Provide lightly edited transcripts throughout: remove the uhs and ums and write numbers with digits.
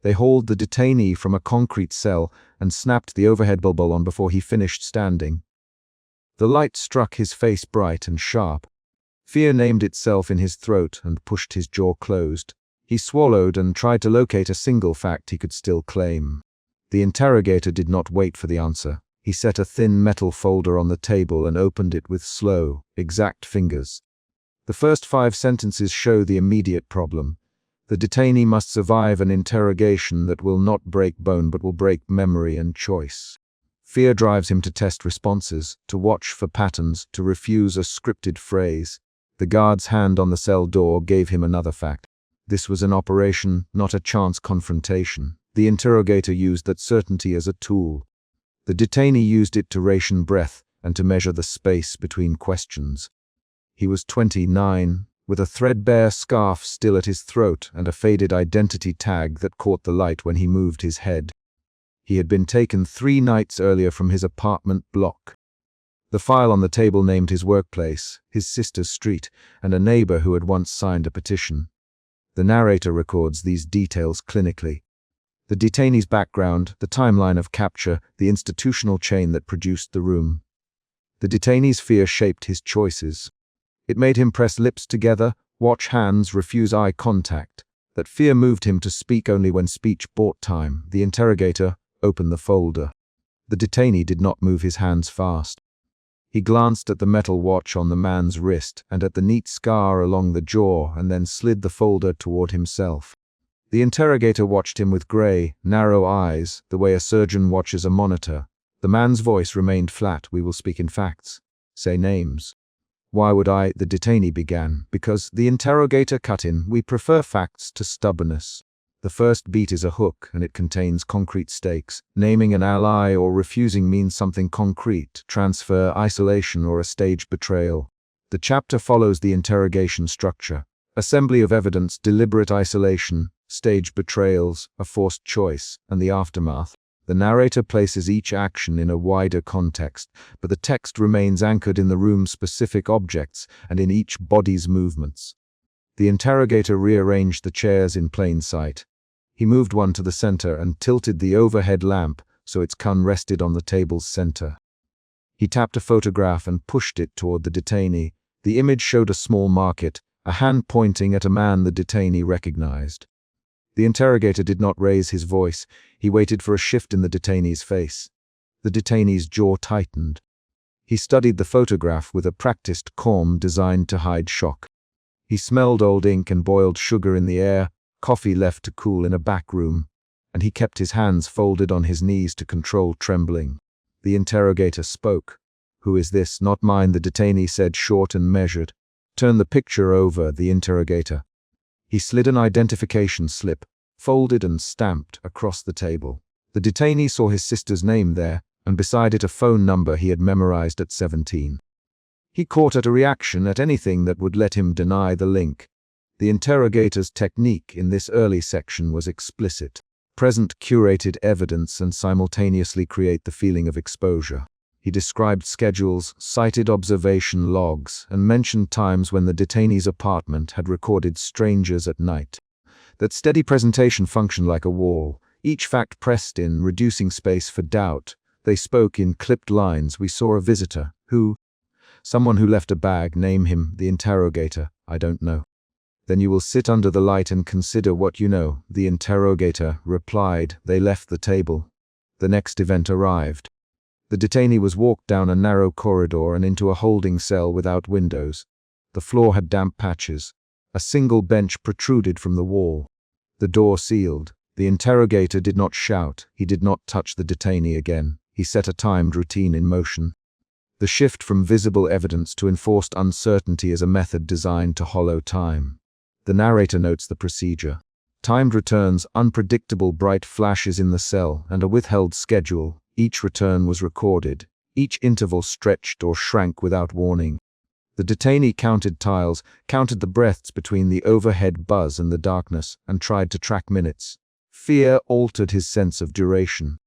They hauled the detainee from a concrete cell and snapped the overhead bulb on before he finished standing. The light struck his face bright and sharp. Fear named itself in his throat and pushed his jaw closed. He swallowed and tried to locate a single fact he could still claim. The interrogator did not wait for the answer. He set a thin metal folder on the table and opened it with slow, exact fingers. The first 5 sentences show the immediate problem. The detainee must survive an interrogation that will not break bone but will break memory and choice. Fear drives him to test responses, to watch for patterns, to refuse a scripted phrase. The guard's hand on the cell door gave him another fact. This was an operation, not a chance confrontation. The interrogator used that certainty as a tool. The detainee used it to ration breath and to measure the space between questions. He was 29, with a threadbare scarf still at his throat and a faded identity tag that caught the light when he moved his head. He had been taken 3 nights earlier from his apartment block. The file on the table named his workplace, his sister's street, and a neighbor who had once signed a petition. The narrator records these details clinically. The detainee's background, the timeline of capture, the institutional chain that produced the room. The detainee's fear shaped his choices. It made him press lips together, watch hands, refuse eye contact. That fear moved him to speak only when speech bought time. The interrogator opened the folder. The detainee did not move his hands fast. He glanced at the metal watch on the man's wrist and at the neat scar along the jaw and then slid the folder toward himself. The interrogator watched him with gray, narrow eyes, the way a surgeon watches a monitor. The man's voice remained flat. "We will speak in facts. Say names." "Why would I?" the detainee began. "Because," the interrogator cut in, "we prefer facts to stubbornness. The first beat is a hook, and it contains concrete stakes. Naming an ally or refusing means something concrete: transfer, isolation, or a staged betrayal. The chapter follows the interrogation structure. Assembly of evidence, deliberate isolation, staged betrayals, a forced choice, and the aftermath. The narrator places each action in a wider context, but the text remains anchored in the room's specific objects and in each body's movements. The interrogator rearranged the chairs in plain sight. He moved one to the center and tilted the overhead lamp so its cone rested on the table's center. He tapped a photograph and pushed it toward the detainee. The image showed a small market, a hand pointing at a man the detainee recognized. The interrogator did not raise his voice. He waited for a shift in the detainee's face. The detainee's jaw tightened. He studied the photograph with a practiced calm designed to hide shock. He smelled old ink and boiled sugar in the air, coffee left to cool in a back room, and he kept his hands folded on his knees to control trembling. The interrogator spoke. "Who is this?" "Not mine," the detainee said, short and measured. "Turn the picture over," the interrogator. He slid an identification slip, folded and stamped, across the table. The detainee saw his sister's name there, and beside it a phone number he had memorized at 17. He caught at a reaction at anything that would let him deny the link. The interrogator's technique in this early section was explicit. Present curated evidence and simultaneously create the feeling of exposure. He described schedules, cited observation logs, and mentioned times when the detainee's apartment had recorded strangers at night. That steady presentation functioned like a wall, each fact pressed in, reducing space for doubt. They spoke in clipped lines. "We saw a visitor. Who?" "Someone who left a bag. Name him." The interrogator: "I don't know." "Then you will sit under the light and consider what you know." The interrogator replied. They left the table. The next event arrived. The detainee was walked down a narrow corridor and into a holding cell without windows. The floor had damp patches. A single bench protruded from the wall. The door sealed. The interrogator did not shout. He did not touch the detainee again. He set a timed routine in motion. The shift from visible evidence to enforced uncertainty is a method designed to hollow time. The narrator notes the procedure. Timed returns, unpredictable bright flashes in the cell, and a withheld schedule. Each return was recorded. Each interval stretched or shrank without warning. The detainee counted tiles, counted the breaths between the overhead buzz and the darkness, and tried to track minutes. Fear altered his sense of duration.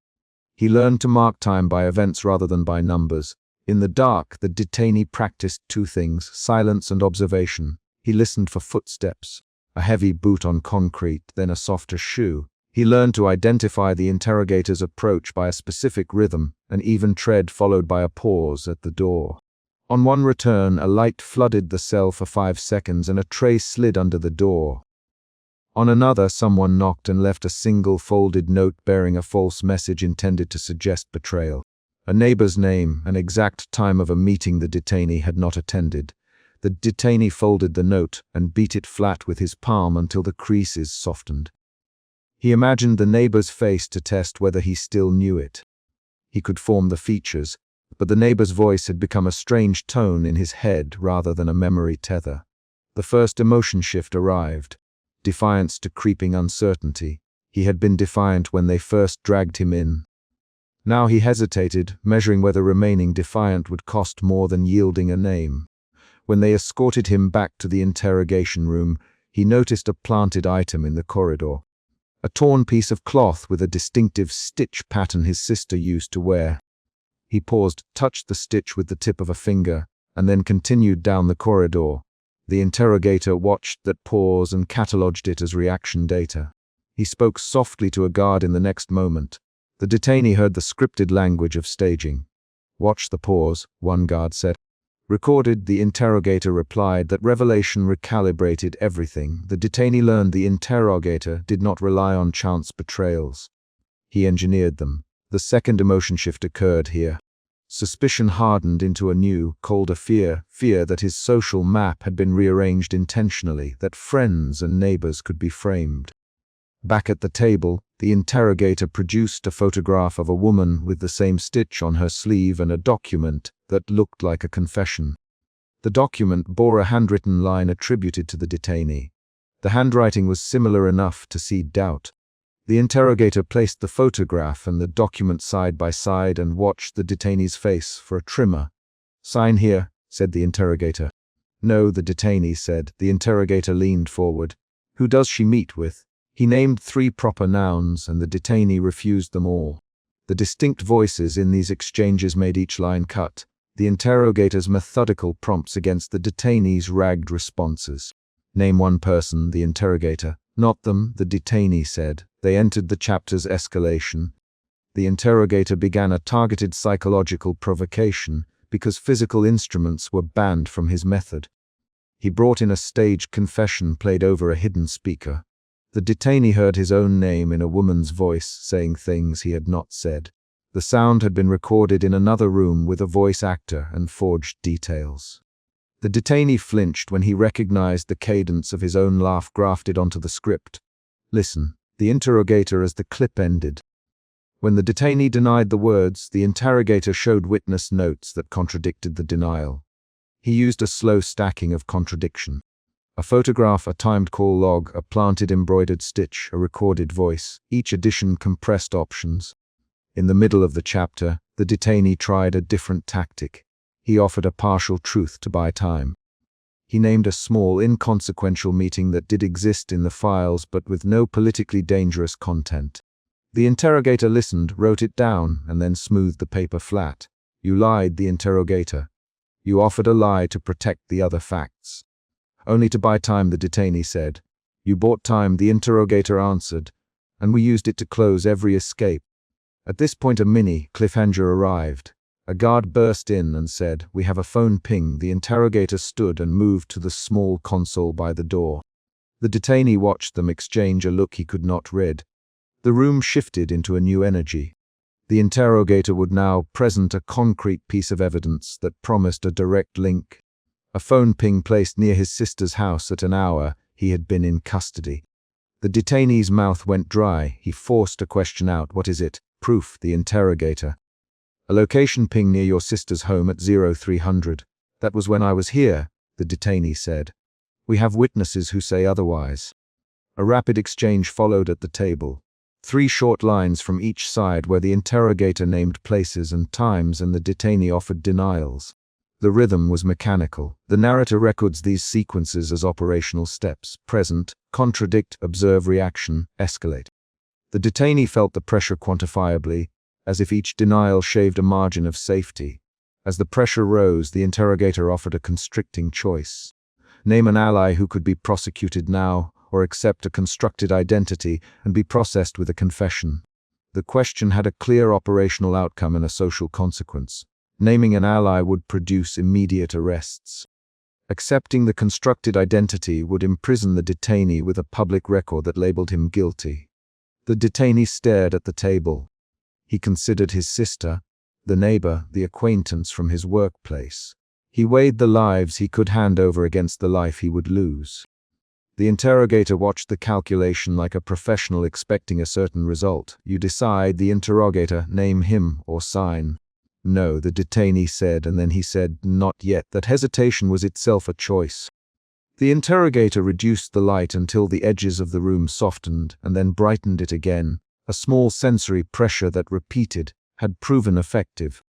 He learned to mark time by events rather than by numbers. In the dark, the detainee practiced 2 things: silence and observation. He listened for footsteps, a heavy boot on concrete, then a softer shoe. He learned to identify the interrogator's approach by a specific rhythm, an even tread followed by a pause at the door. On one return, a light flooded the cell for 5 seconds and a tray slid under the door. On another, someone knocked and left a single folded note bearing a false message intended to suggest betrayal. A neighbor's name, an exact time of a meeting the detainee had not attended. The detainee folded the note and beat it flat with his palm until the creases softened. He imagined the neighbor's face to test whether he still knew it. He could form the features, but the neighbor's voice had become a strange tone in his head rather than a memory tether. The first emotion shift arrived, defiance to creeping uncertainty. He had been defiant when they first dragged him in. Now he hesitated, measuring whether remaining defiant would cost more than yielding a name. When they escorted him back to the interrogation room, he noticed a planted item in the corridor. A torn piece of cloth with a distinctive stitch pattern his sister used to wear. He paused, touched the stitch with the tip of a finger, and then continued down the corridor. The interrogator watched that pause and catalogued it as reaction data. He spoke softly to a guard in the next moment. The detainee heard the scripted language of staging. "Watch the pause," one guard said. Recorded, the interrogator replied that revelation recalibrated everything. The detainee learned the interrogator did not rely on chance betrayals. He engineered them. The second emotion shift occurred here. Suspicion hardened into a new, colder fear that his social map had been rearranged intentionally, that friends and neighbors could be framed. Back at the table, the interrogator produced a photograph of a woman with the same stitch on her sleeve and a document that looked like a confession. The document bore a handwritten line attributed to the detainee. The handwriting was similar enough to seed doubt. The interrogator placed the photograph and the document side by side and watched the detainee's face for a tremor. "Sign here," said the interrogator. "No," the detainee said. The interrogator leaned forward. "Who does she meet with?" He named 3 proper nouns, and the detainee refused them all. The distinct voices in these exchanges made each line cut, the interrogator's methodical prompts against the detainee's ragged responses. "Name one person," the interrogator. "Not them," the detainee said. They entered the chapter's escalation. The interrogator began a targeted psychological provocation because physical instruments were banned from his method. He brought in a staged confession played over a hidden speaker. The detainee heard his own name in a woman's voice saying things he had not said. The sound had been recorded in another room with a voice actor and forged details. The detainee flinched when he recognized the cadence of his own laugh grafted onto the script. "Listen," the interrogator as the clip ended. When the detainee denied the words, the interrogator showed witness notes that contradicted the denial. He used a slow stacking of contradiction. A photograph, a timed call log, a planted embroidered stitch, a recorded voice, each edition compressed options. In the middle of the chapter, the detainee tried a different tactic. He offered a partial truth to buy time. He named a small, inconsequential meeting that did exist in the files but with no politically dangerous content. The interrogator listened, wrote it down, and then smoothed the paper flat. "You lied," the interrogator. "You offered a lie to protect the other facts." "Only to buy time," the detainee said. "You bought time," the interrogator answered, "and we used it to close every escape." At this point a mini cliffhanger arrived. A guard burst in and said, "We have a phone ping." The interrogator stood and moved to the small console by the door. The detainee watched them exchange a look he could not read. The room shifted into a new energy. The interrogator would now present a concrete piece of evidence that promised a direct link. A phone ping placed near his sister's house at an hour he had been in custody. The detainee's mouth went dry. He forced a question out. "What is it?" "Proof," the interrogator. "A location ping near your sister's home at 0300. That was when I was here," the detainee said. "We have witnesses who say otherwise." A rapid exchange followed at the table. 3 short lines from each side where the interrogator named places and times and the detainee offered denials. The rhythm was mechanical. The narrator records these sequences as operational steps: present, contradict, observe, reaction, escalate. The detainee felt the pressure quantifiably, as if each denial shaved a margin of safety. As the pressure rose, the interrogator offered a constricting choice. Name an ally who could be prosecuted now, or accept a constructed identity and be processed with a confession. The question had a clear operational outcome and a social consequence. Naming an ally would produce immediate arrests. Accepting the constructed identity would imprison the detainee with a public record that labeled him guilty. The detainee stared at the table. He considered his sister, the neighbor, the acquaintance from his workplace. He weighed the lives he could hand over against the life he would lose. The interrogator watched the calculation like a professional expecting a certain result. You decide, the interrogator, name him or sign. No, the detainee said, and then he said, not yet. That hesitation was itself a choice. The interrogator reduced the light until the edges of the room softened and then brightened it again. A small sensory pressure that repeated had proven effective.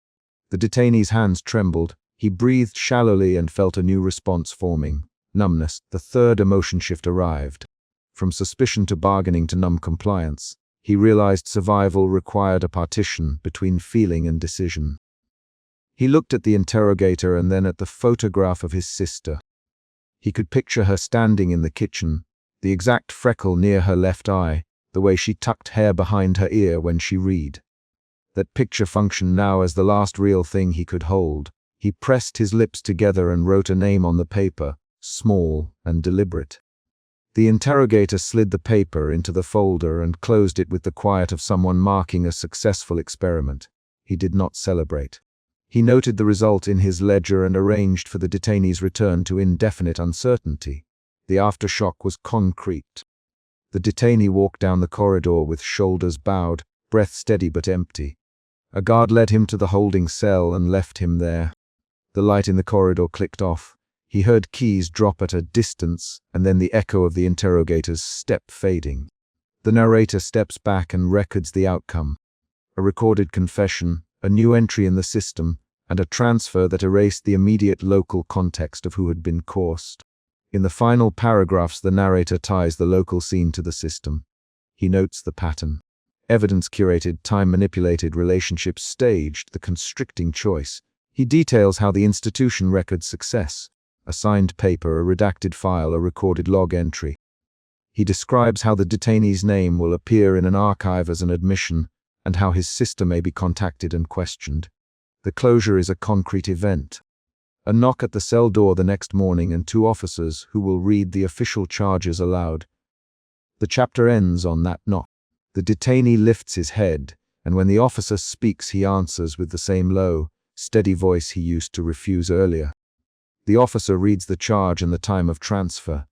The detainee's hands trembled. He breathed shallowly and felt a new response forming. Numbness. The third emotion shift arrived. From suspicion to bargaining to numb compliance. He realized survival required a partition between feeling and decision. He looked at the interrogator and then at the photograph of his sister. He could picture her standing in the kitchen, the exact freckle near her left eye, the way she tucked hair behind her ear when she read. That picture functioned now as the last real thing he could hold. He pressed his lips together and wrote a name on the paper, small and deliberate. The interrogator slid the paper into the folder and closed it with the quiet of someone marking a successful experiment. He did not celebrate. He noted the result in his ledger and arranged for the detainee's return to indefinite uncertainty. The aftershock was concrete. The detainee walked down the corridor with shoulders bowed, breath steady but empty. A guard led him to the holding cell and left him there. The light in the corridor clicked off. He heard keys drop at a distance, and then the echo of the interrogator's step fading. The narrator steps back and records the outcome. A recorded confession, a new entry in the system, and a transfer that erased the immediate local context of who had been coursed. In the final paragraphs, the narrator ties the local scene to the system. He notes the pattern. Evidence curated, time manipulated, relationships staged, the constricting choice. He details how the institution records success. A signed paper, a redacted file, a recorded log entry. He describes how the detainee's name will appear in an archive as an admission, and how his sister may be contacted and questioned. The closure is a concrete event. A knock at the cell door the next morning and 2 officers who will read the official charges aloud. The chapter ends on that knock. The detainee lifts his head, and when the officer speaks, he answers with the same low, steady voice he used to refuse earlier. The officer reads the charge and the time of transfer.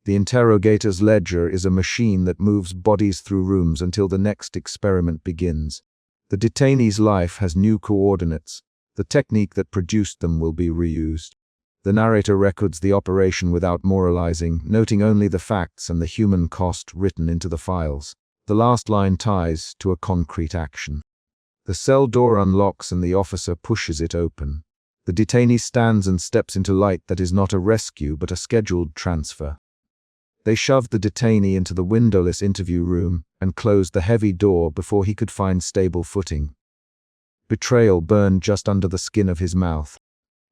The interrogator's ledger is a machine that moves bodies through rooms until the next experiment begins. The detainee's life has new coordinates. The technique that produced them will be reused. The narrator records the operation without moralizing, noting only the facts and the human cost written into the files. The last line ties to a concrete action. The cell door unlocks and the officer pushes it open. The detainee stands and steps into light that is not a rescue but a scheduled transfer. They shoved the detainee into the windowless interview room and closed the heavy door before he could find stable footing. Betrayal burned just under the skin of his mouth.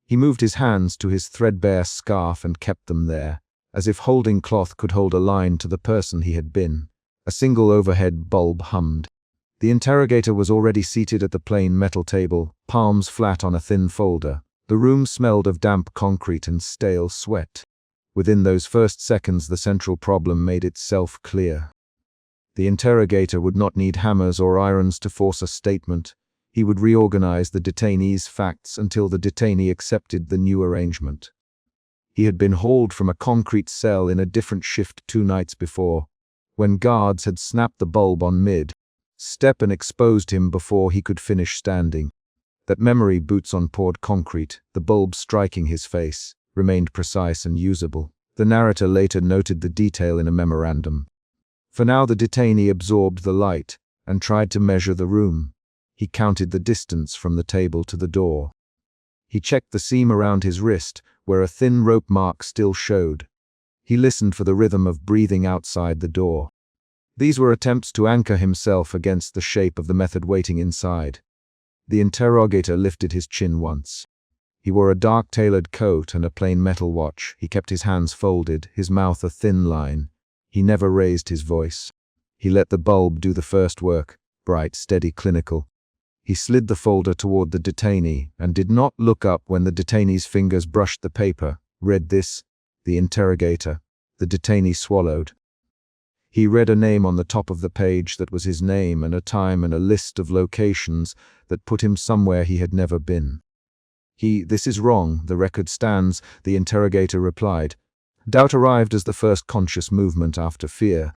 He moved his hands to his threadbare scarf and kept them there, as if holding cloth could hold a line to the person he had been. A single overhead bulb hummed. The interrogator was already seated at the plain metal table, palms flat on a thin folder. The room smelled of damp concrete and stale sweat. Within those first seconds, the central problem made itself clear. The interrogator would not need hammers or irons to force a statement. He would reorganize the detainee's facts until the detainee accepted the new arrangement. He had been hauled from a concrete cell in a different shift 2 nights before, when guards had snapped the bulb on mid-step and exposed him before he could finish standing. That memory, boots on poured concrete, the bulb striking his face, remained precise and usable. The narrator later noted the detail in a memorandum. For now the detainee absorbed the light and tried to measure the room. He counted the distance from the table to the door. He checked the seam around his wrist, where a thin rope mark still showed. He listened for the rhythm of breathing outside the door. These were attempts to anchor himself against the shape of the method waiting inside. The interrogator lifted his chin once. He wore a dark tailored coat and a plain metal watch. He kept his hands folded, his mouth a thin line. He never raised his voice. He let the bulb do the first work, bright, steady, clinical. He slid the folder toward the detainee and did not look up when the detainee's fingers brushed the paper. Read this, the interrogator. The detainee swallowed. He read a name on the top of the page that was his name and a time and a list of locations that put him somewhere he had never been. This is wrong, the record stands, the interrogator replied. Doubt arrived as the first conscious movement after fear.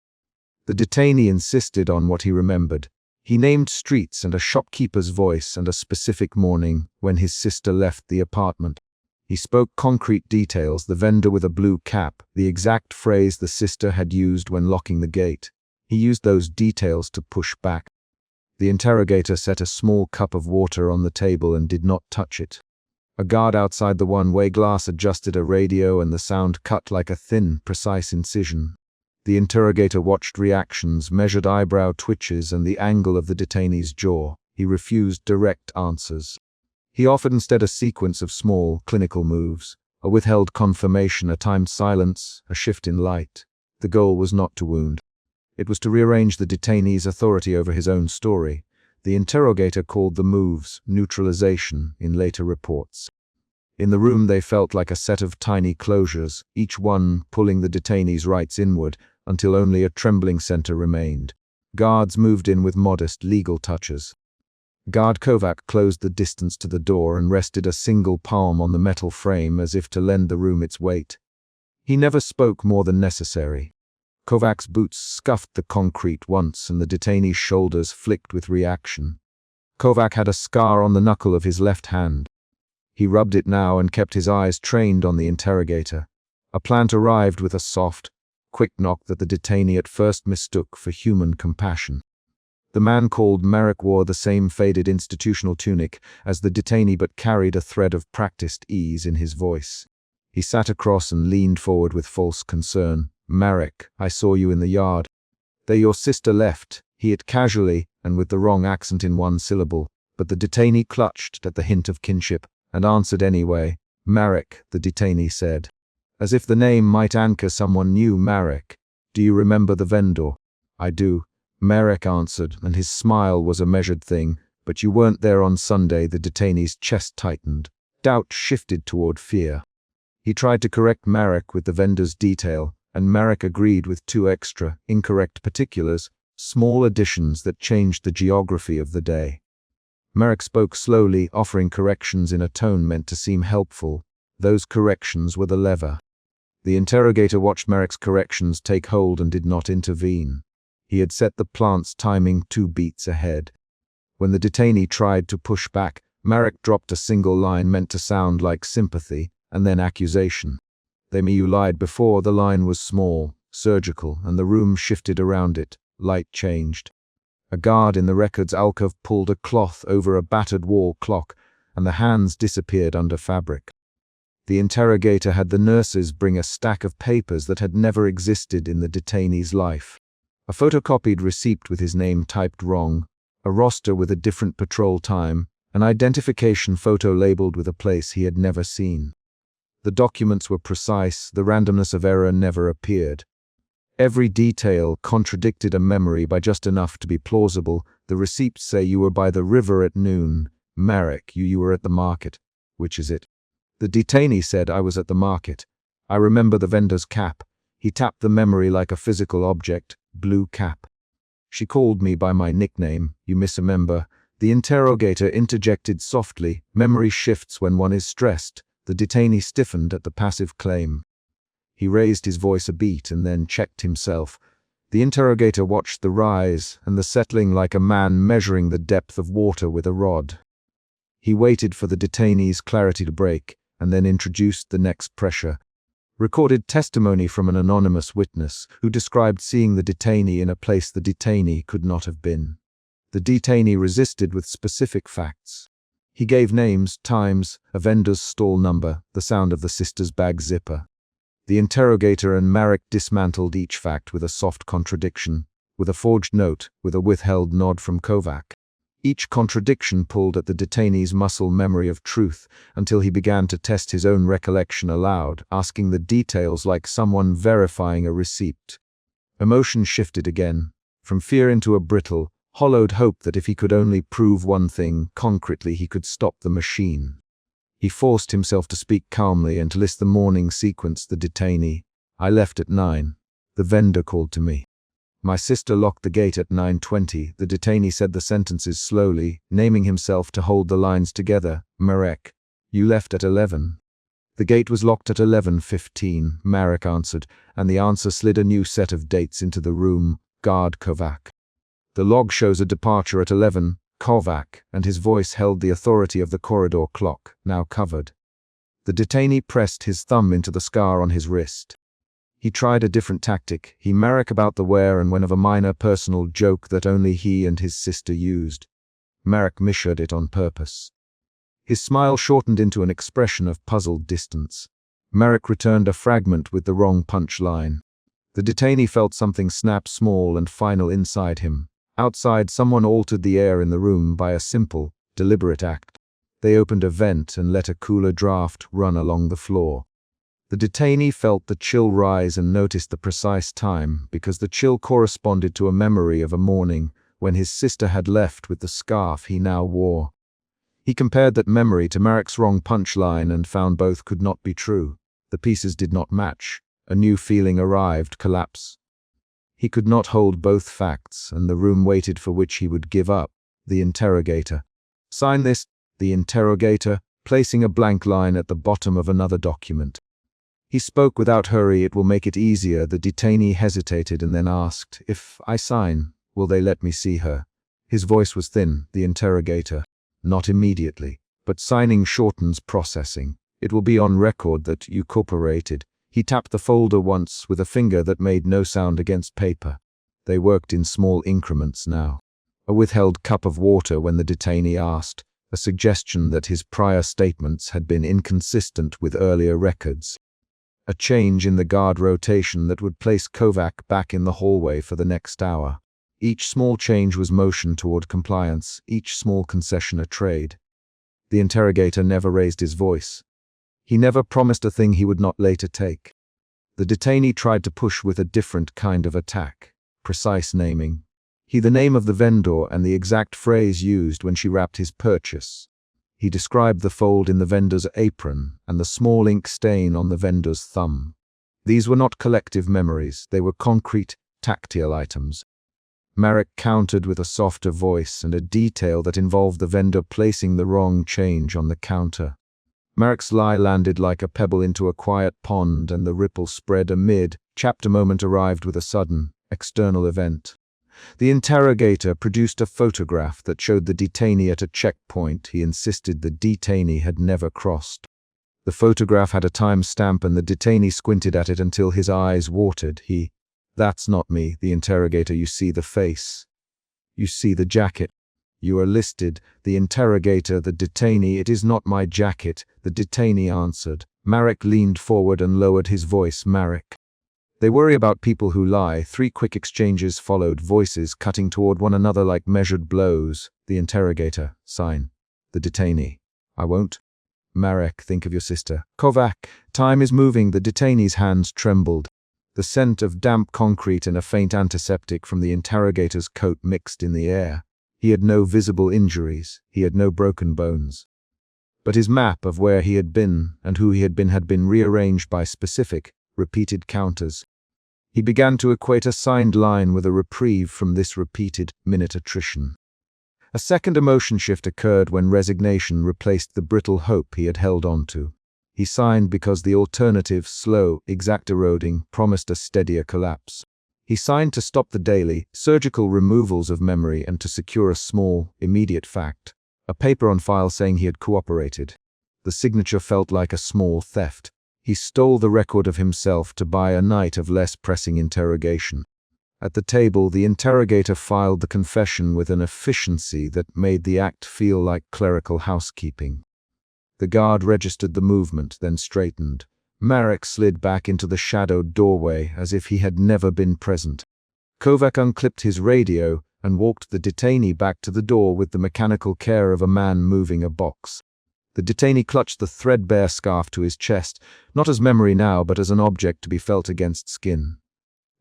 The detainee insisted on what he remembered. He named streets and a shopkeeper's voice and a specific morning when his sister left the apartment. He spoke concrete details, the vendor with a blue cap, the exact phrase the sister had used when locking the gate. He used those details to push back. The interrogator set a small cup of water on the table and did not touch it. A guard outside the one-way glass adjusted a radio and the sound cut like a thin, precise incision. The interrogator watched reactions, measured eyebrow twitches and the angle of the detainee's jaw. He refused direct answers. He offered instead a sequence of small, clinical moves, a withheld confirmation, a timed silence, a shift in light. The goal was not to wound. It was to rearrange the detainee's authority over his own story. The interrogator called the moves neutralization in later reports. In the room they felt like a set of tiny closures, each one pulling the detainee's rights inward until only a trembling center remained. Guards moved in with modest legal touches. Guard Kovac closed the distance to the door and rested a single palm on the metal frame as if to lend the room its weight. He never spoke more than necessary. Kovac's boots scuffed the concrete once and the detainee's shoulders flicked with reaction. Kovac had a scar on the knuckle of his left hand. He rubbed it now and kept his eyes trained on the interrogator. A plant arrived with a soft, quick knock that the detainee at first mistook for human compassion. The man called Marek wore the same faded institutional tunic as the detainee but carried a thread of practiced ease in his voice. He sat across and leaned forward with false concern. Marek, I saw you in the yard. There your sister left, he it casually and with the wrong accent in one syllable, but the detainee clutched at the hint of kinship and answered anyway. Marek, the detainee said. As if the name might anchor someone new. Marek, do you remember the vendor? I do. Marek answered, and his smile was a measured thing. But you weren't there on Sunday. The detainee's chest tightened. Doubt shifted toward fear. He tried to correct Marek with the vendor's detail, and Marek agreed with two extra, incorrect particulars, small additions that changed the geography of the day. Marek spoke slowly, offering corrections in a tone meant to seem helpful. Those corrections were the lever. The interrogator watched Marek's corrections take hold and did not intervene. He had set the plant's timing 2 beats ahead. When the detainee tried to push back, Marek dropped a single line meant to sound like sympathy, and then accusation. You lied before. The line was small, surgical, and the room shifted around it. Light changed. A guard in the record's alcove pulled a cloth over a battered wall clock, and the hands disappeared under fabric. The interrogator had the nurses bring a stack of papers that had never existed in the detainee's life. A photocopied receipt with his name typed wrong, a roster with a different patrol time, an identification photo labeled with a place he had never seen. The documents were precise, the randomness of error never appeared. Every detail contradicted a memory by just enough to be plausible. The receipts say you were by the river at noon. Marek, you were at the market. Which is it? The detainee said, I was at the market. I remember the vendor's cap. He tapped the memory like a physical object. Blue cap. She called me by my nickname. You misremember. The interrogator interjected softly. Memory shifts when one is stressed. The detainee stiffened at the passive claim. He raised his voice a beat and then checked himself. The interrogator watched the rise and the settling like a man measuring the depth of water with a rod. He waited for the detainee's clarity to break and then introduced the next pressure. Recorded testimony from an anonymous witness who described seeing the detainee in a place the detainee could not have been. The detainee resisted with specific facts. He gave names, times, a vendor's stall number, the sound of the sister's bag zipper. The interrogator and Marek dismantled each fact with a soft contradiction, with a forged note, with a withheld nod from Kovac. Each contradiction pulled at the detainee's muscle memory of truth until he began to test his own recollection aloud, asking the details like someone verifying a receipt. Emotion shifted again, from fear into a brittle, hollowed hope that if he could only prove one thing concretely, he could stop the machine. He forced himself to speak calmly and to list the morning sequence. The detainee. I left at 9. The vendor called to me. My sister locked the gate at 9:20. The detainee said the sentences slowly, naming himself to hold the lines together. Marek, you left at 11. The gate was locked at 11:15, Marek answered, and the answer slid a new set of dates into the room. Guard Kovac. The log shows a departure at 11, Kovac, and his voice held the authority of the corridor clock, now covered. The detainee pressed his thumb into the scar on his wrist. He tried a different tactic. He Marek about the where and when of a minor personal joke that only he and his sister used. Marek measured it on purpose. His smile shortened into an expression of puzzled distance. Marek returned a fragment with the wrong punch line. The detainee felt something snap small and final inside him. Outside, someone altered the air in the room by a simple, deliberate act. They opened a vent and let a cooler draft run along the floor. The detainee felt the chill rise and noticed the precise time, because the chill corresponded to a memory of a morning when his sister had left with the scarf he now wore. He compared that memory to Marek's wrong punchline and found both could not be true. The pieces did not match. A new feeling arrived, collapse. He could not hold both facts, and the room waited for which he would give up. The interrogator. Sign this, the interrogator, placing a blank line at the bottom of another document. He spoke without hurry. It will make it easier. The detainee hesitated and then asked, if I sign, will they let me see her? His voice was thin. The interrogator. Not immediately, but signing shortens processing. It will be on record that you cooperated. He tapped the folder once with a finger that made no sound against paper. They worked in small increments now. A withheld cup of water when the detainee asked, a suggestion that his prior statements had been inconsistent with earlier records. A change in the guard rotation that would place Kovac back in the hallway for the next hour. Each small change was motion toward compliance, each small concession a trade. The interrogator never raised his voice. He never promised a thing he would not later take. The detainee tried to push with a different kind of attack, precise naming. The name of the vendor and the exact phrase used when she wrapped his purchase. He described the fold in the vendor's apron and the small ink stain on the vendor's thumb. These were not collective memories, they were concrete, tactile items. Marek countered with a softer voice and a detail that involved the vendor placing the wrong change on the counter. Marek's lie landed like a pebble into a quiet pond, and the ripple spread amid. Chapter moment arrived with a sudden, external event. The interrogator produced a photograph that showed the detainee at a checkpoint he insisted the detainee had never crossed. The photograph had a time stamp, and the detainee squinted at it until his eyes watered. That's not me, the interrogator. You see the face. You see the jacket. You are listed. The interrogator, the detainee. It is not my jacket, the detainee answered. Marek leaned forward and lowered his voice. Marek. They worry about people who lie. 3 quick exchanges followed, voices cutting toward one another like measured blows. The interrogator. Sign. The detainee. I won't. Marek, think of your sister. Kovac. Time is moving. The detainee's hands trembled. The scent of damp concrete and a faint antiseptic from the interrogator's coat mixed in the air. He had no visible injuries. He had no broken bones. But his map of where he had been and who he had been rearranged by specific, repeated counters. He began to equate a signed line with a reprieve from this repeated, minute attrition. A second emotion shift occurred when resignation replaced the brittle hope he had held on to. He signed because the alternative, slow, exact eroding, promised a steadier collapse. He signed to stop the daily, surgical removals of memory and to secure a small, immediate fact. A paper on file saying he had cooperated. The signature felt like a small theft. He stole the record of himself to buy a night of less pressing interrogation. At the table, the interrogator filed the confession with an efficiency that made the act feel like clerical housekeeping. The guard registered the movement, then straightened. Marek slid back into the shadowed doorway as if he had never been present. Kovac unclipped his radio and walked the detainee back to the door with the mechanical care of a man moving a box. The detainee clutched the threadbare scarf to his chest, not as memory now, but as an object to be felt against skin.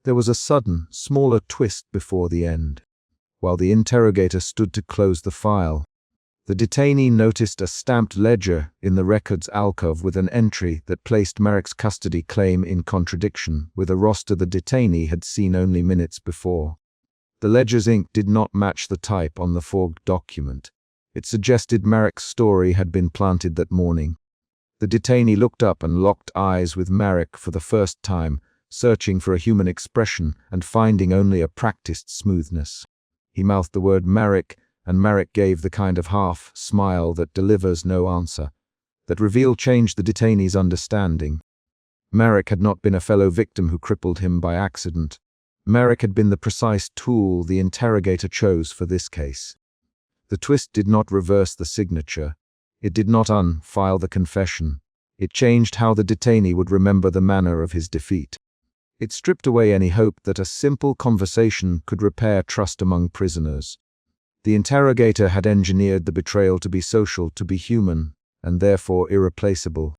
There was a sudden, smaller twist before the end. While the interrogator stood to close the file, the detainee noticed a stamped ledger in the record's alcove with an entry that placed Merrick's custody claim in contradiction with a roster the detainee had seen only minutes before. The ledger's ink did not match the type on the forged document. It suggested Merrick's story had been planted that morning. The detainee looked up and locked eyes with Merrick for the first time, searching for a human expression and finding only a practiced smoothness. He mouthed the word Merrick, and Merrick gave the kind of half-smile that delivers no answer. That reveal changed the detainee's understanding. Merrick had not been a fellow victim who crippled him by accident. Merrick had been the precise tool the interrogator chose for this case. The twist did not reverse the signature. It did not unfile the confession. It changed how the detainee would remember the manner of his defeat. It stripped away any hope that a simple conversation could repair trust among prisoners. The interrogator had engineered the betrayal to be social, to be human, and therefore irreplaceable.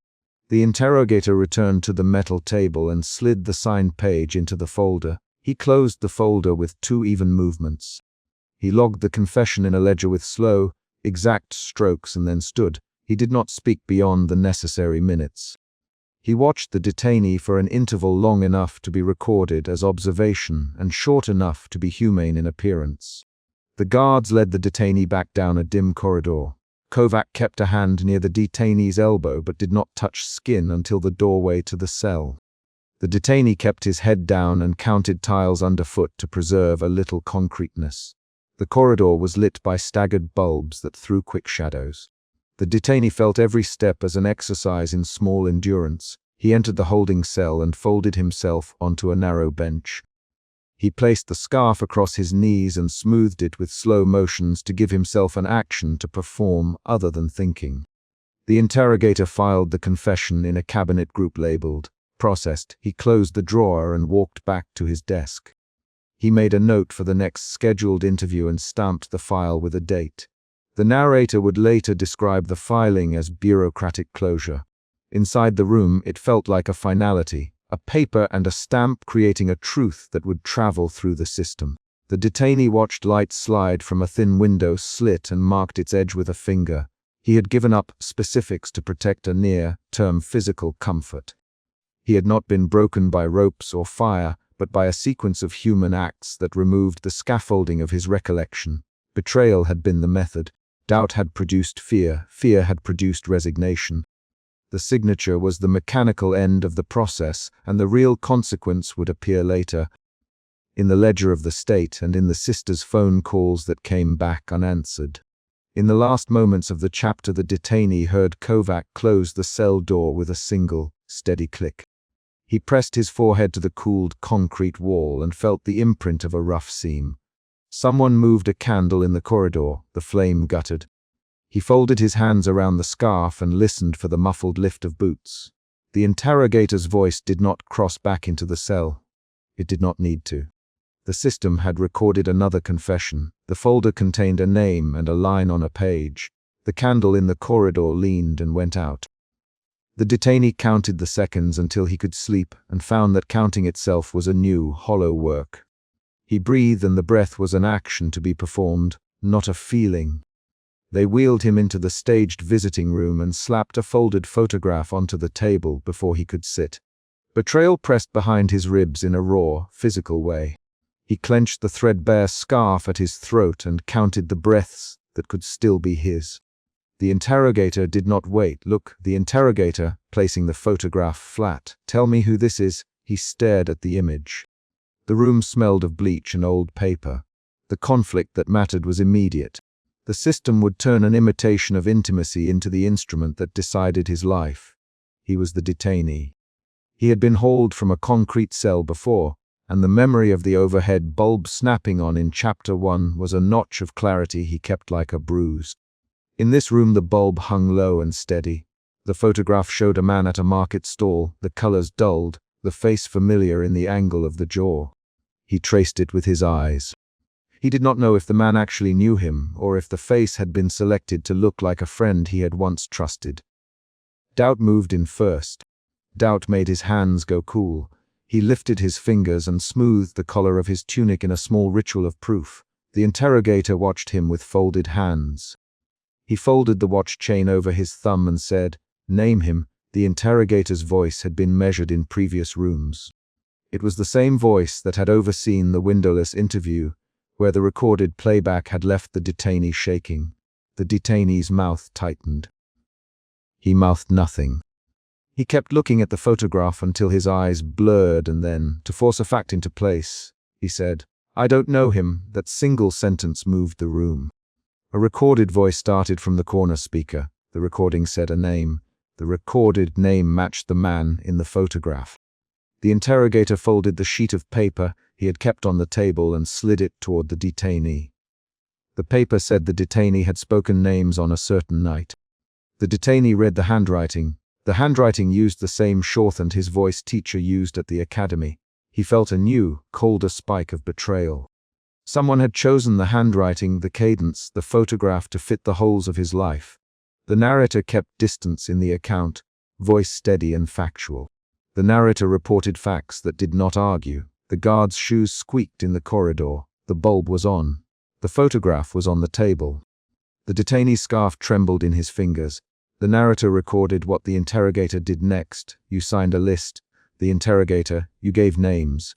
The interrogator returned to the metal table and slid the signed page into the folder. He closed the folder with 2 even movements. He logged the confession in a ledger with slow, exact strokes and then stood. He did not speak beyond the necessary minutes. He watched the detainee for an interval long enough to be recorded as observation and short enough to be humane in appearance. The guards led the detainee back down a dim corridor. Kovac kept a hand near the detainee's elbow but did not touch skin until the doorway to the cell. The detainee kept his head down and counted tiles underfoot to preserve a little concreteness. The corridor was lit by staggered bulbs that threw quick shadows. The detainee felt every step as an exercise in small endurance. He entered the holding cell and folded himself onto a narrow bench. He placed the scarf across his knees and smoothed it with slow motions to give himself an action to perform other than thinking. The interrogator filed the confession in a cabinet group labeled "Processed." He closed the drawer and walked back to his desk. He made a note for the next scheduled interview and stamped the file with a date. The narrator would later describe the filing as bureaucratic closure. Inside the room, it felt like a finality, a paper and a stamp creating a truth that would travel through the system. The detainee watched light slide from a thin window slit and marked its edge with a finger. He had given up specifics to protect a near-term physical comfort. He had not been broken by ropes or fire, but by a sequence of human acts that removed the scaffolding of his recollection. Betrayal had been the method. Doubt had produced fear. Fear had produced resignation. The signature was the mechanical end of the process, and the real consequence would appear later, in the ledger of the state and in the sister's phone calls that came back unanswered. In the last moments of the chapter, the detainee heard Kovac close the cell door with a single, steady click. He pressed his forehead to the cooled concrete wall and felt the imprint of a rough seam. Someone moved a candle in the corridor. The flame guttered. He folded his hands around the scarf and listened for the muffled lift of boots. The interrogator's voice did not cross back into the cell. It did not need to. The system had recorded another confession. The folder contained a name and a line on a page. The candle in the corridor leaned and went out. The detainee counted the seconds until he could sleep and found that counting itself was a new, hollow work. He breathed and the breath was an action to be performed, not a feeling. They wheeled him into the staged visiting room and slapped a folded photograph onto the table before he could sit. Betrayal pressed behind his ribs in a raw, physical way. He clenched the threadbare scarf at his throat and counted the breaths that could still be his. The interrogator did not wait. "Look," the interrogator, placing the photograph flat. "Tell me who this is." He stared at the image. The room smelled of bleach and old paper. The conflict that mattered was immediate. The system would turn an imitation of intimacy into the instrument that decided his life. He was the detainee. He had been hauled from a concrete cell before, and the memory of the overhead bulb snapping on in Chapter 1 was a notch of clarity he kept like a bruise. In this room the bulb hung low and steady. The photograph showed a man at a market stall, the colors dulled, the face familiar in the angle of the jaw. He traced it with his eyes. He did not know if the man actually knew him, or if the face had been selected to look like a friend he had once trusted. Doubt moved in first. Doubt made his hands go cool. He lifted his fingers and smoothed the collar of his tunic in a small ritual of proof. The interrogator watched him with folded hands. He folded the watch chain over his thumb and said, "Name him." The interrogator's voice had been measured in previous rooms. It was the same voice that had overseen the windowless interview, where the recorded playback had left the detainee shaking. The detainee's mouth tightened. He mouthed nothing. He kept looking at the photograph until his eyes blurred, and then, to force a fact into place, he said, "I don't know him." That single sentence moved the room. A recorded voice started from the corner speaker. The recording said a name. The recorded name matched the man in the photograph. The interrogator folded the sheet of paper he had kept on the table and slid it toward the detainee. The paper said the detainee had spoken names on a certain night. The detainee read the handwriting. The handwriting used the same shorthand his voice teacher used at the academy. He felt a new, colder spike of betrayal. Someone had chosen the handwriting, the cadence, the photograph to fit the holes of his life. The narrator kept distance in the account, voice steady and factual. The narrator reported facts that did not argue. The guard's shoes squeaked in the corridor. The bulb was on. The photograph was on the table. The detainee's scarf trembled in his fingers. The narrator recorded what the interrogator did next. "You signed a list." The interrogator, "You gave names."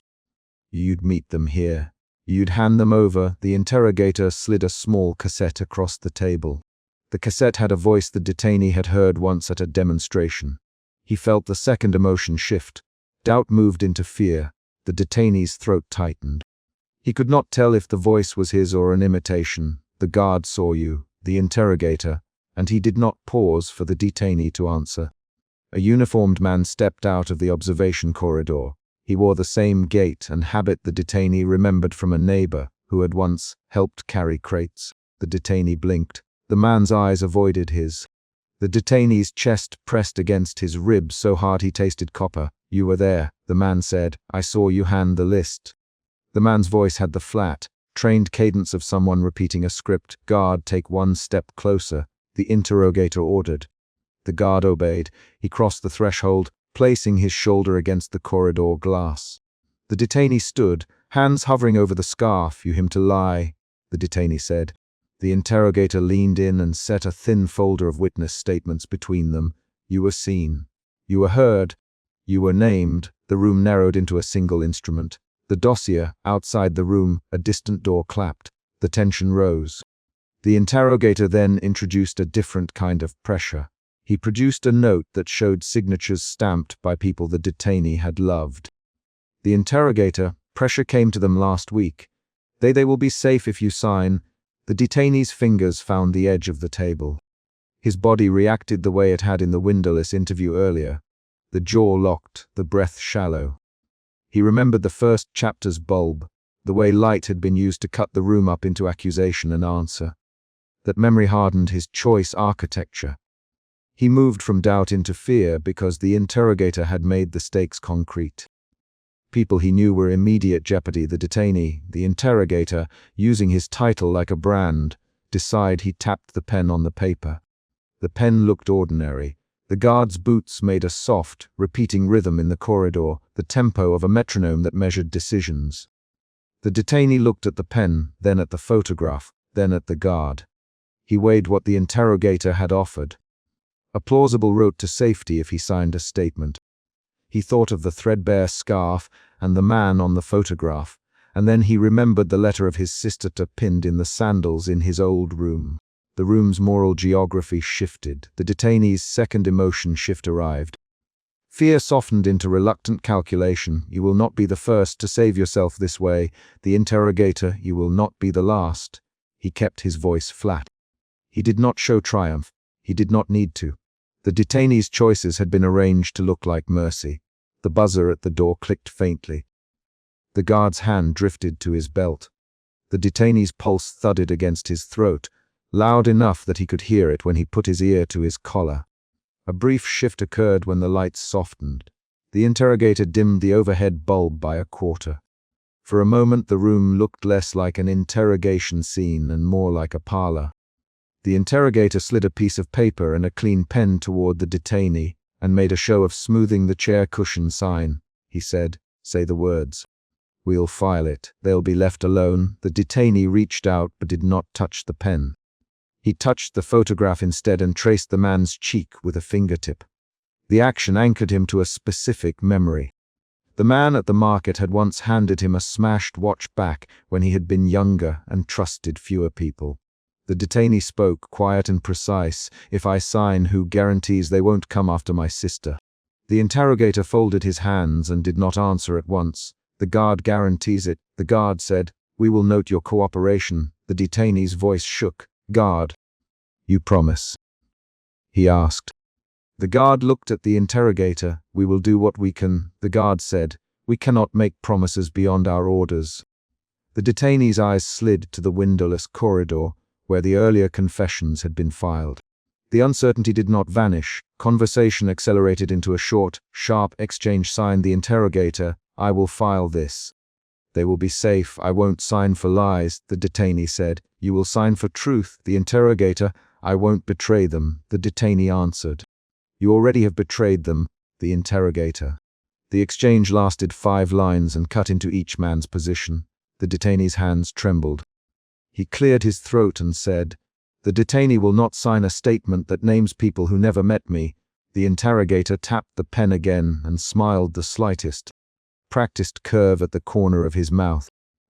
"You'd meet them here. You'd hand them over." The interrogator slid a small cassette across the table. The cassette had a voice the detainee had heard once at a demonstration. He felt the second emotion shift. Doubt moved into fear. The detainee's throat tightened. He could not tell if the voice was his or an imitation. "The guard saw you." The interrogator, and he did not pause for the detainee to answer. A uniformed man stepped out of the observation corridor. He wore the same gait and habit the detainee remembered from a neighbor who had once helped carry crates. The detainee blinked. The man's eyes avoided his. The detainee's chest pressed against his ribs so hard he tasted copper. "You were there," the man said. "I saw you hand the list." The man's voice had the flat, trained cadence of someone repeating a script. "Guard, take one step closer," the interrogator ordered. The guard obeyed. He crossed the threshold, placing his shoulder against the corridor glass. The detainee stood, hands hovering over the scarf. "You him to lie," the detainee said. The interrogator leaned in and set a thin folder of witness statements between them. "You were seen. You were heard. You were named." The room narrowed into a single instrument. The dossier, outside the room, a distant door clapped. The tension rose. The interrogator then introduced a different kind of pressure. He produced a note that showed signatures stamped by people the detainee had loved. The interrogator, "Pressure came to them last week. They will be safe if you sign." The detainee's fingers found the edge of the table. His body reacted the way it had in the windowless interview earlier. The jaw locked, the breath shallow. He remembered the first chapter's bulb, the way light had been used to cut the room up into accusation and answer. That memory hardened his choice architecture. He moved from doubt into fear because the interrogator had made the stakes concrete. People he knew were immediate jeopardy. The detainee, the interrogator, using his title like a brand, decided. He tapped the pen on the paper. The pen looked ordinary. The guard's boots made a soft, repeating rhythm in the corridor, the tempo of a metronome that measured decisions. The detainee looked at the pen, then at the photograph, then at the guard. He weighed what the interrogator had offered. A plausible road to safety if he signed a statement. He thought of the threadbare scarf and the man on the photograph, and then he remembered the letter of his sister pinned in the sandals in his old room. The room's moral geography shifted. The detainee's second emotion shift arrived. Fear softened into reluctant calculation. "You will not be the first to save yourself this way." The interrogator, "You will not be the last." He kept his voice flat. He did not show triumph. He did not need to. The detainee's choices had been arranged to look like mercy. The buzzer at the door clicked faintly. The guard's hand drifted to his belt. The detainee's pulse thudded against his throat, loud enough that he could hear it when he put his ear to his collar. A brief shift occurred when the lights softened. The interrogator dimmed the overhead bulb by a quarter. For a moment the room looked less like an interrogation scene and more like a parlor. The interrogator slid a piece of paper and a clean pen toward the detainee and made a show of smoothing the chair cushion. "Sign," he said. Say the words. We'll file it. They'll be left alone. The detainee reached out but did not touch the pen. He touched the photograph instead and traced the man's cheek with a fingertip. The action anchored him to a specific memory. The man at the market had once handed him a smashed watch back when he had been younger and trusted fewer people. The detainee spoke, quiet and precise. If I sign, who guarantees they won't come after my sister? The interrogator folded his hands and did not answer at once. The guard guarantees it. The guard said, we will note your cooperation. The detainee's voice shook. Guard, you promise? He asked. The guard looked at the interrogator. We will do what we can. The guard said, we cannot make promises beyond our orders. The detainee's eyes slid to the windowless corridor where the earlier confessions had been filed. The uncertainty did not vanish. Conversation accelerated into a short, sharp exchange. Signed the interrogator, I will file this. They will be safe. I won't sign for lies, the detainee said. You will sign for truth. The interrogator, I won't betray them, the detainee answered. You already have betrayed them, the interrogator. The exchange lasted 5 lines and cut into each man's position. The detainee's hands trembled. He cleared his throat and said, the detainee will not sign a statement that names people who never met me. The interrogator tapped the pen again and smiled the slightest, practiced curve at the corner of his mouth.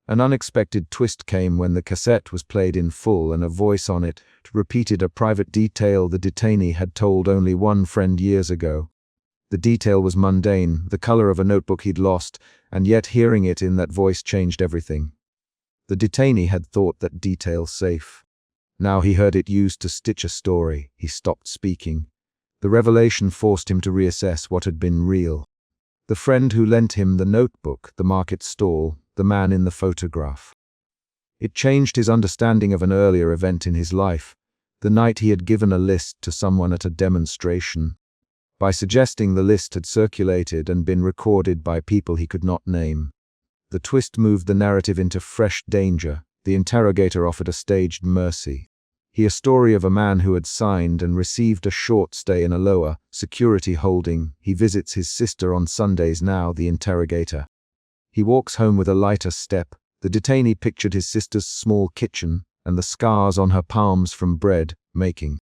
An unexpected twist came when the cassette was played in full and a voice on it repeated a private detail the detainee had told only one friend years ago. The detail was mundane, the color of a notebook he'd lost, and yet hearing it in that voice changed everything. The detainee had thought that detail safe. Now he heard it used to stitch a story. He stopped speaking. The revelation forced him to reassess what had been real. The friend who lent him the notebook, the market stall, the man in the photograph. It changed his understanding of an earlier event in his life, the night he had given a list to someone at a demonstration. By suggesting the list had circulated and been recorded by people he could not name. The twist moved the narrative into fresh danger. The interrogator offered a staged mercy. A story of a man who had signed and received a short stay in a lower security holding. He visits his sister on Sundays now, the interrogator. He walks home with a lighter step. The detainee pictured his sister's small kitchen and the scars on her palms from bread making.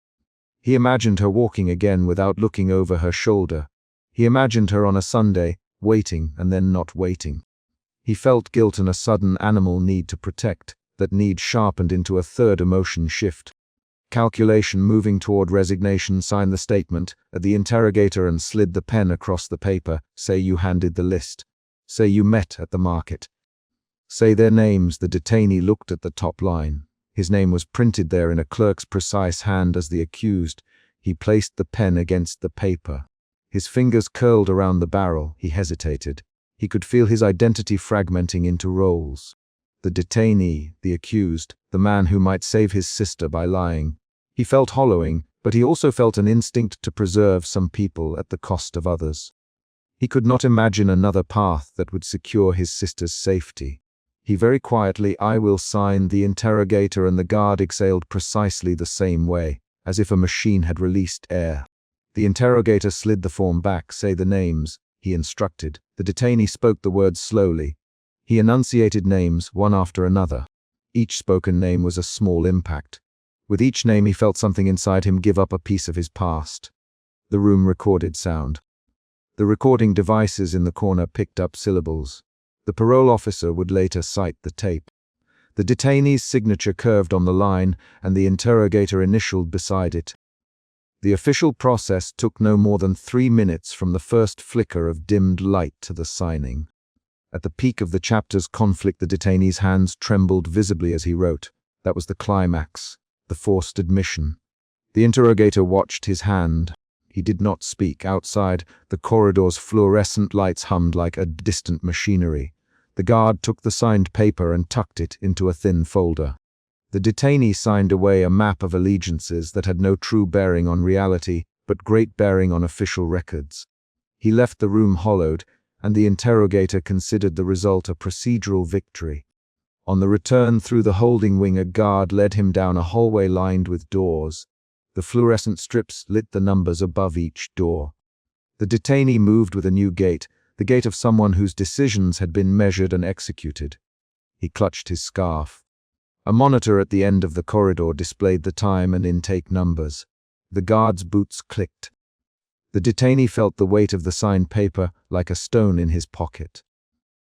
He imagined her walking again without looking over her shoulder. He imagined her on a Sunday, waiting and then not waiting. He felt guilt and a sudden animal need to protect. That need sharpened into a third emotion shift. Calculation moving toward resignation. Signed the statement at the interrogator and slid the pen across the paper. Say you handed the list. Say you met at the market. Say their names. The detainee looked at the top line. His name was printed there in a clerk's precise hand as the accused. He placed the pen against the paper. His fingers curled around the barrel. He hesitated. He could feel his identity fragmenting into roles. The detainee, the accused, the man who might save his sister by lying. He felt hollowing, but he also felt an instinct to preserve some people at the cost of others. He could not imagine another path that would secure his sister's safety. He very quietly, I will sign. The interrogator and the guard exhaled precisely the same way, as if a machine had released air. The interrogator slid the form back. Say the names, he instructed. The detainee spoke the words slowly. He enunciated names, one after another. Each spoken name was a small impact. With each name he felt something inside him give up a piece of his past. The room recorded sound. The recording devices in the corner picked up syllables. The parole officer would later cite the tape. The detainee's signature curved on the line, and the interrogator initialed beside it. The official process took no more than 3 minutes from the first flicker of dimmed light to the signing. At the peak of the chapter's conflict, the detainee's hands trembled visibly as he wrote. That was the climax, the forced admission. The interrogator watched his hand. He did not speak. Outside, the corridor's fluorescent lights hummed like a distant machinery. The guard took the signed paper and tucked it into a thin folder. The detainee signed away a map of allegiances that had no true bearing on reality, but great bearing on official records. He left the room hollowed, and the interrogator considered the result a procedural victory. On the return through the holding wing, a guard led him down a hallway lined with doors. The fluorescent strips lit the numbers above each door. The detainee moved with a new gait, the gait of someone whose decisions had been measured and executed. He clutched his scarf. A monitor at the end of the corridor displayed the time and intake numbers. The guard's boots clicked. The detainee felt the weight of the signed paper like a stone in his pocket.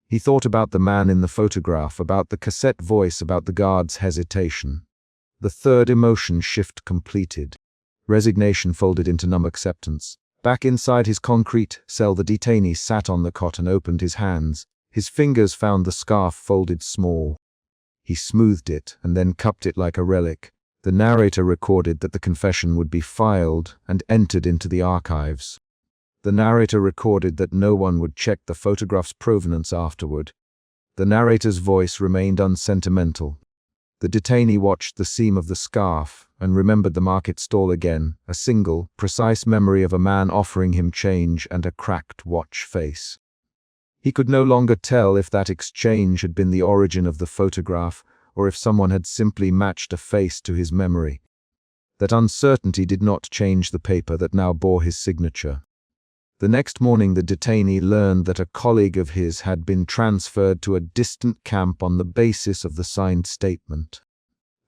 He thought about the man in the photograph, about the cassette voice, about the guard's hesitation. The third emotion shift completed. Resignation folded into numb acceptance. Back inside his concrete cell, the detainee sat on the cot and opened his hands. His fingers found the scarf folded small. He smoothed it and then cupped it like a relic. The narrator recorded that the confession would be filed and entered into the archives. The narrator recorded that no one would check the photograph's provenance afterward. The narrator's voice remained unsentimental. The detainee watched the seam of the scarf and remembered the market stall again, a single, precise memory of a man offering him change and a cracked watch face. He could no longer tell if that exchange had been the origin of the photograph or if someone had simply matched a face to his memory. That uncertainty did not change the paper that now bore his signature. The next morning, the detainee learned that a colleague of his had been transferred to a distant camp on the basis of the signed statement.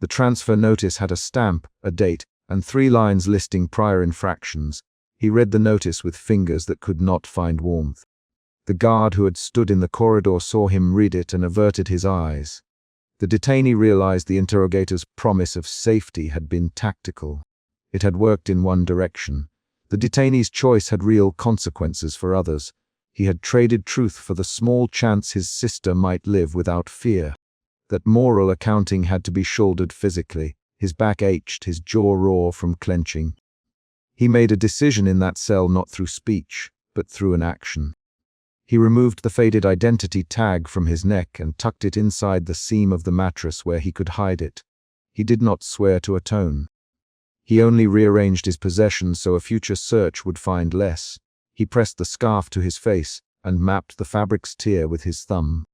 The transfer notice had a stamp, a date, and 3 lines listing prior infractions. He read the notice with fingers that could not find warmth. The guard who had stood in the corridor saw him read it and averted his eyes. The detainee realized the interrogator's promise of safety had been tactical. It had worked in one direction. The detainee's choice had real consequences for others. He had traded truth for the small chance his sister might live without fear. That moral accounting had to be shouldered physically. His back ached, his jaw raw from clenching. He made a decision in that cell not through speech, but through an action. He removed the faded identity tag from his neck and tucked it inside the seam of the mattress where he could hide it. He did not swear to atone. He only rearranged his possessions so a future search would find less. He pressed the scarf to his face and mapped the fabric's tear with his thumb.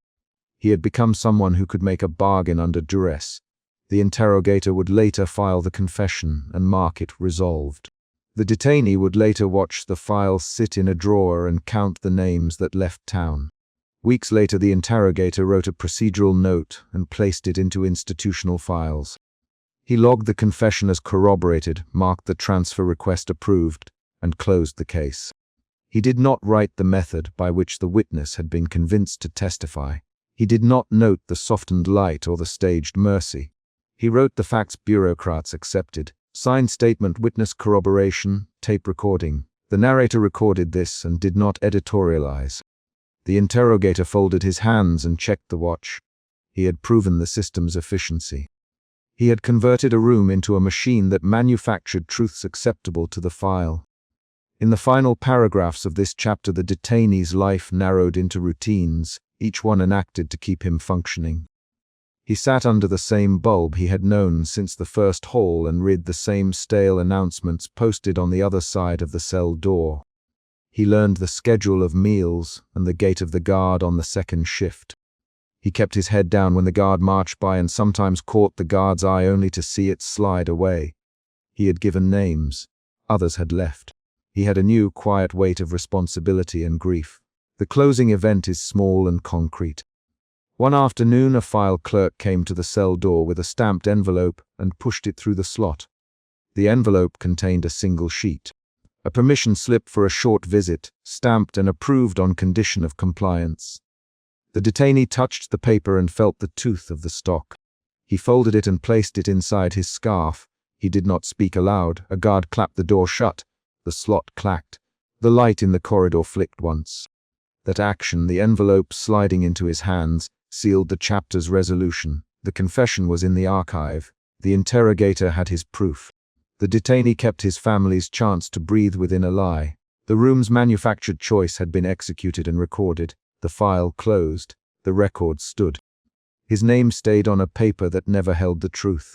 He had become someone who could make a bargain under duress. The interrogator would later file the confession and mark it resolved. The detainee would later watch the file sit in a drawer and count the names that left town. Weeks later, the interrogator wrote a procedural note and placed it into institutional files. He logged the confession as corroborated, marked the transfer request approved, and closed the case. He did not write the method by which the witness had been convinced to testify. He did not note the softened light or the staged mercy. He wrote the facts bureaucrats accepted. Signed statement, witness corroboration, tape recording. The narrator recorded this and did not editorialize. The interrogator folded his hands and checked the watch. He had proven the system's efficiency. He had converted a room into a machine that manufactured truths acceptable to the file. In the final paragraphs of this chapter, the detainee's life narrowed into routines, each one enacted to keep him functioning. He sat under the same bulb he had known since the first hall and read the same stale announcements posted on the other side of the cell door. He learned the schedule of meals and the gait of the guard on the second shift. He kept his head down when the guard marched by and sometimes caught the guard's eye only to see it slide away. He had given names. Others had left. He had a new, quiet weight of responsibility and grief. The closing event is small and concrete. One afternoon, a file clerk came to the cell door with a stamped envelope and pushed it through the slot. The envelope contained a single sheet. A permission slip for a short visit, stamped and approved on condition of compliance. The detainee touched the paper and felt the tooth of the stock. He folded it and placed it inside his scarf. He did not speak aloud. A guard clapped the door shut. The slot clacked. The light in the corridor flicked once. That action, the envelope sliding into his hands, sealed the chapter's resolution. The confession was in the archive. The interrogator had his proof. The detainee kept his family's chance to breathe within a lie. The room's manufactured choice had been executed and recorded. The file closed. The record stood. His name stayed on a paper that never held the truth.